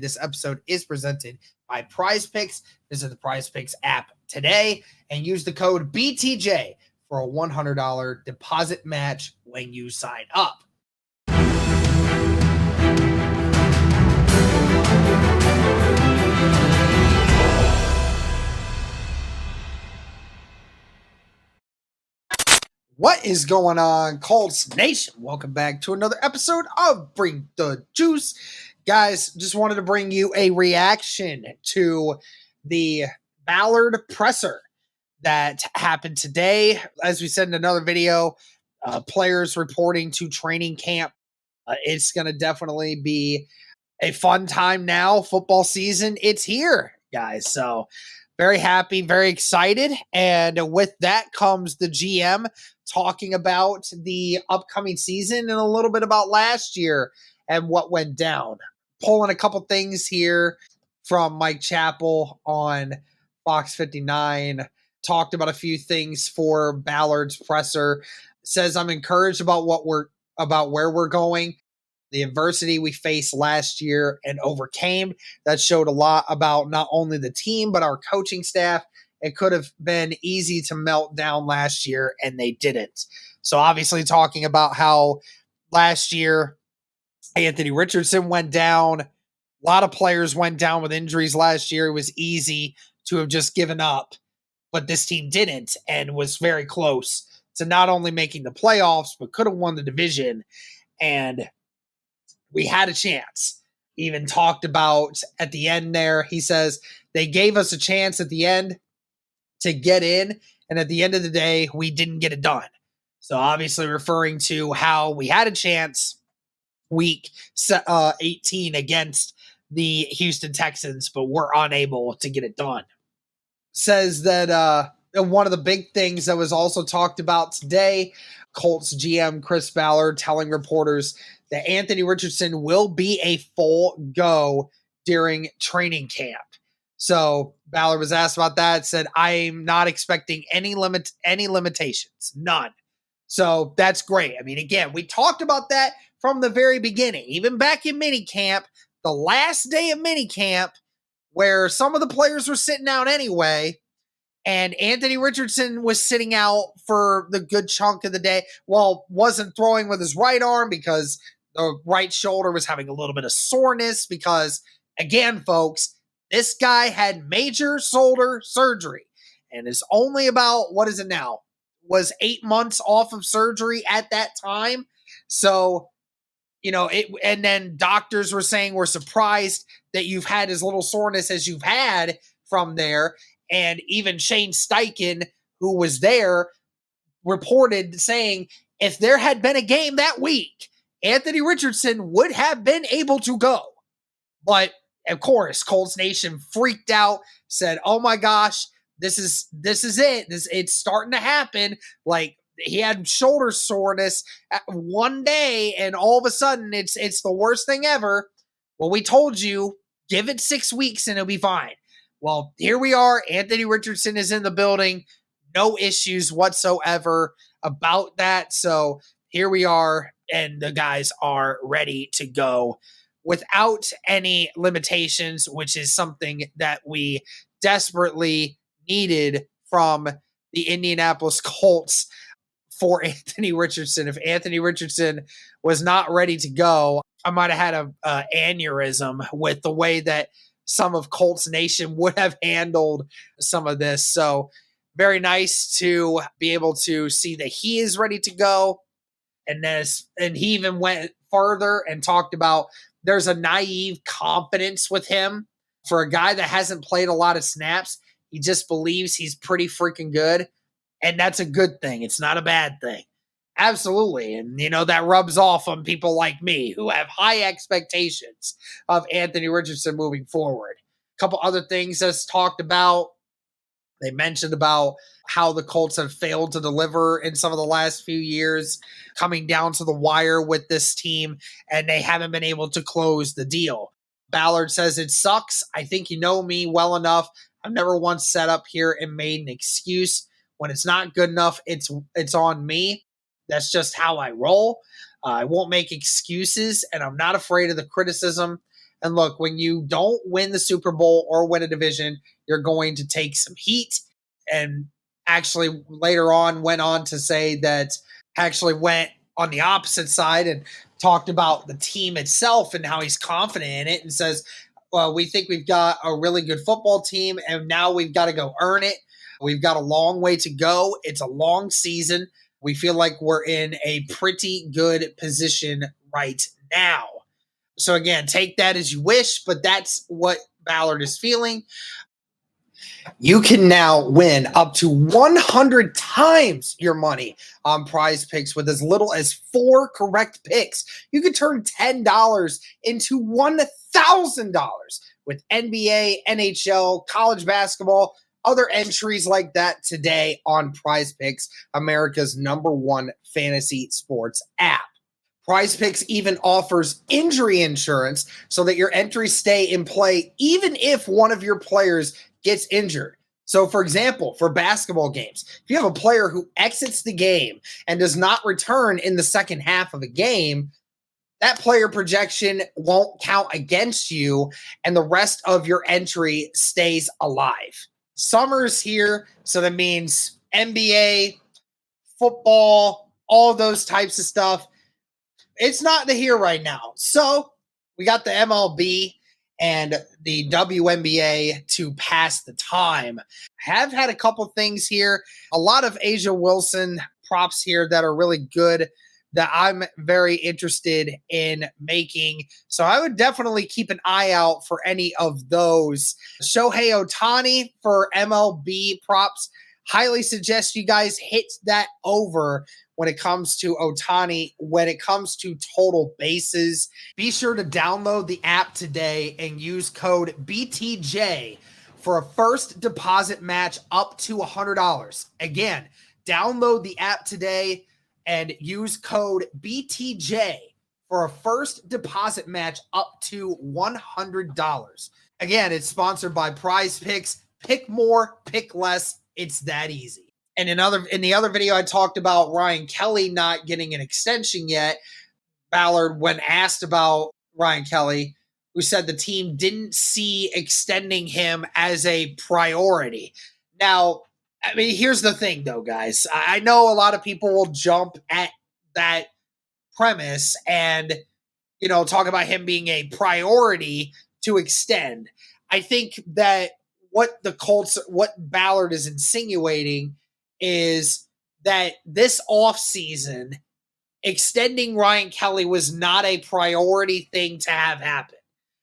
This episode is presented by Prize Picks. Visit the Prize Picks app today and use the code BTJ for a $100 deposit match when you sign up. What is going on, Colts Nation? Welcome back to another episode of Bring the Juice. Guys, just wanted to bring you a reaction to the Ballard presser that happened today. As we said in another video, players reporting to training camp. It's going to definitely be a fun time now. Football season, it's here, guys. So very happy, very excited. And with that comes the GM talking about the upcoming season and a little bit about last year and what went down. Pulling a couple things here from Mike Chappell on Fox 59. Talked about a few things for Ballard's presser. Says, I'm encouraged about where we're going. The adversity we faced last year and overcame. That showed a lot about not only the team, but our coaching staff. It could have been easy to melt down last year, and they didn't. So obviously talking about how last year Anthony Richardson went down. A lot of players went down with injuries last year. It was easy to have just given up, but this team didn't and was very close to not only making the playoffs, but could have won the division. And we had a chance. Even talked about at the end there, he says, they gave us a chance at the end to get in, and at the end of the day, we didn't get it done. So obviously referring to how we had a chance week 18 against the Houston Texans, but we're unable to get it done. Says that one of the big things that was also talked about today, Colts GM Chris Ballard telling reporters that Anthony Richardson will be a full go during training camp. So Ballard was asked about that, said, I'm not expecting any limitations, none. So that's great. I mean, again, we talked about that from the very beginning, even back in minicamp, the last day of minicamp, where some of the players were sitting out anyway, and Anthony Richardson was sitting out for the good chunk of the day. Well, wasn't throwing with his right arm because the right shoulder was having a little bit of soreness because, again, folks, this guy had major shoulder surgery and is only about, what is it now? Was 8 months off of surgery at that time. So, and then doctors were saying we're surprised that you've had as little soreness as you've had from there. And even Shane Steichen, who was there, reported saying if there had been a game that week, Anthony Richardson would have been able to go. But of course, Colts Nation freaked out, said, oh my gosh, this is it. It's starting to happen. Like, he had shoulder soreness one day, and all of a sudden, it's the worst thing ever. Well, we told you, give it 6 weeks and it'll be fine. Well, here we are. Anthony Richardson is in the building. No issues whatsoever about that. So here we are, and the guys are ready to go without any limitations, which is something that we desperately needed from the Indianapolis Colts for Anthony Richardson. If Anthony Richardson was not ready to go, I might have had a aneurysm with the way that some of Colts Nation would have handled some of this. So very nice to be able to see that he is ready to go. And he even went further and talked about there's a naive confidence with him for a guy that hasn't played a lot of snaps. He just believes he's pretty freaking good. And that's a good thing. It's not a bad thing. Absolutely. And, that rubs off on people like me who have high expectations of Anthony Richardson moving forward. A couple other things that's talked about. They mentioned about how the Colts have failed to deliver in some of the last few years, coming down to the wire with this team, and they haven't been able to close the deal. Ballard says, it sucks. I think you know me well enough. I've never once sat up here and made an excuse. When it's not good enough, it's on me. That's just how I roll. I won't make excuses, and I'm not afraid of the criticism. And look, when you don't win the Super Bowl or win a division, you're going to take some heat. And actually, later on, went on to say that actually went on the opposite side and talked about the team itself and how he's confident in it and says, well, we think we've got a really good football team and now we've got to go earn it. We've got a long way to go. It's a long season. We feel like we're in a pretty good position right now. So again, take that as you wish, but that's what Ballard is feeling. You can now win up to 100 times your money on Prize Picks with as little as 4 correct picks. You could turn $10 into $1,000 with NBA, NHL, college basketball, other entries like that today on Prize Picks, America's #1 fantasy sports app. Prize Picks even offers injury insurance so that your entries stay in play even if one of your players gets injured. So, for example, for basketball games, if you have a player who exits the game and does not return in the second half of a game, that player projection won't count against you, and the rest of your entry stays alive. Summer's here, so that means NBA, football, all those types of stuff. It's not here right now. So we got the MLB and the WNBA to pass the time. Have had a couple things here. A lot of Asia Wilson props here that are really good that I'm very interested in making. So I would definitely keep an eye out for any of those. Shohei Ohtani for MLB props. Highly suggest you guys hit that over when it comes to Ohtani, when it comes to total bases. Be sure to download the app today and use code BTJ for a first deposit match up to $100. Again, download the app today and use code BTJ for a first deposit match up to $100. Again, it's sponsored by Prize Picks. Pick more, pick less. It's that easy. And in the other video, I talked about Ryan Kelly not getting an extension yet. Ballard, when asked about Ryan Kelly, who said the team didn't see extending him as a priority. Now, I mean, here's the thing, though, guys. I know a lot of people will jump at that premise and, talk about him being a priority to extend. I think that what Ballard is insinuating is that this offseason, extending Ryan Kelly was not a priority thing to have happen.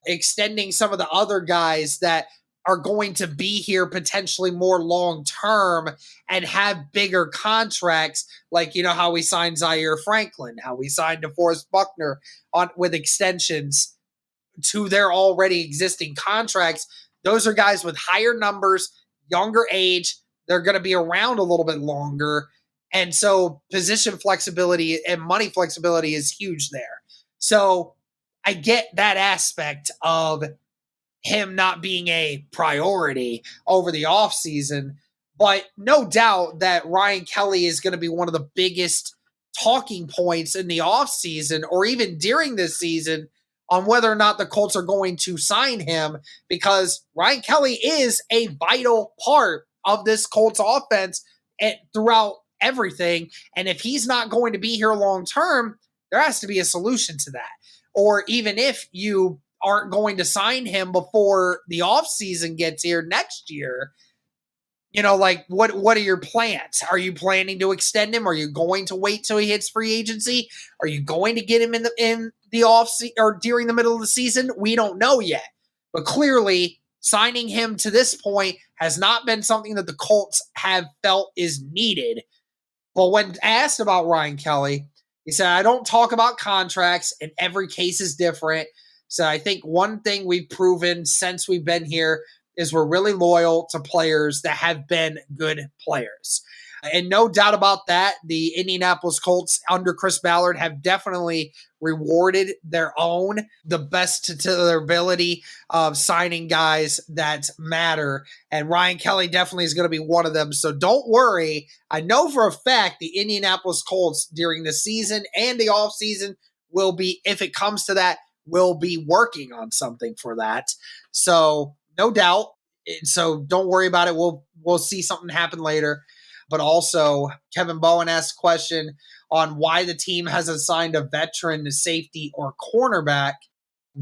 Extending some of the other guys that are going to be here potentially more long-term and have bigger contracts, like, how we signed Zaire Franklin, how we signed DeForest Buckner with extensions to their already existing contracts. Those are guys with higher numbers, younger age. They're going to be around a little bit longer. And so position flexibility and money flexibility is huge there. So I get that aspect of him not being a priority over the offseason, but no doubt that Ryan Kelly is going to be one of the biggest talking points in the offseason or even during this season on whether or not the Colts are going to sign him, because Ryan Kelly is a vital part of this Colts offense throughout everything. And if he's not going to be here long term, there has to be a solution to that. Or even if you aren't going to sign him before the offseason gets here next year, what are your plans? Are you planning to extend him? Are you going to wait till he hits free agency? Are you going to get him in the offseason or during the middle of the season? We don't know yet. But clearly, signing him to this point has not been something that the Colts have felt is needed. But when asked about Ryan Kelly, he said, I don't talk about contracts, and every case is different. So I think one thing we've proven since we've been here is we're really loyal to players that have been good players. And no doubt about that, the Indianapolis Colts under Chris Ballard have definitely rewarded their own the best to their ability of signing guys that matter. And Ryan Kelly definitely is going to be one of them. So don't worry. I know for a fact the Indianapolis Colts during the season and the offseason will be, if it comes to that, will be working on something for that. So no doubt. So don't worry about it. We'll see something happen later. But also, Kevin Bowen asked a question on why the team has assigned a veteran to safety or cornerback.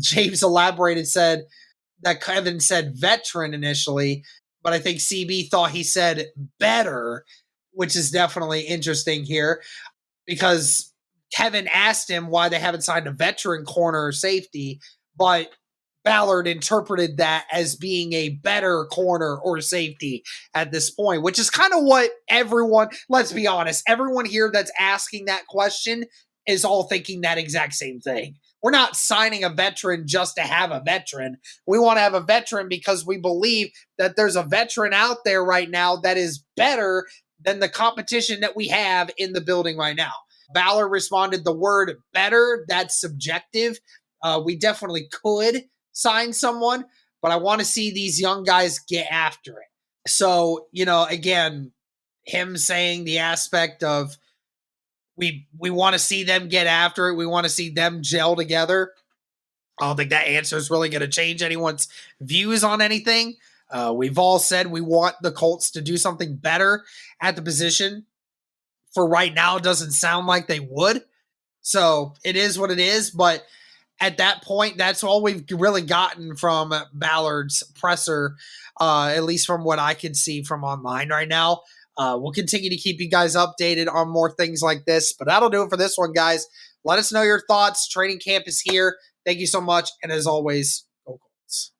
James elaborated, said that Kevin said veteran initially, but I think CB thought he said better, which is definitely interesting here because Kevin asked him why they haven't signed a veteran corner or safety, but Ballard interpreted that as being a better corner or safety at this point, which is kind of what everyone, let's be honest, everyone here that's asking that question is all thinking that exact same thing. We're not signing a veteran just to have a veteran. We want to have a veteran because we believe that there's a veteran out there right now that is better than the competition that we have in the building right now. Ballard responded, the word better, that's subjective. We definitely could sign someone, but I want to see these young guys get after it. So, again, him saying the aspect of we want to see them get after it. We want to see them gel together. I don't think that answer is really going to change anyone's views on anything. We've all said we want the Colts to do something better at the position. For right now, it doesn't sound like they would. So it is what it is. But at that point, that's all we've really gotten from Ballard's presser, at least from what I can see from online right now. We'll continue to keep you guys updated on more things like this, but that'll do it for this one, guys. Let us know your thoughts. Training camp is here. Thank you so much, and as always, go Colts.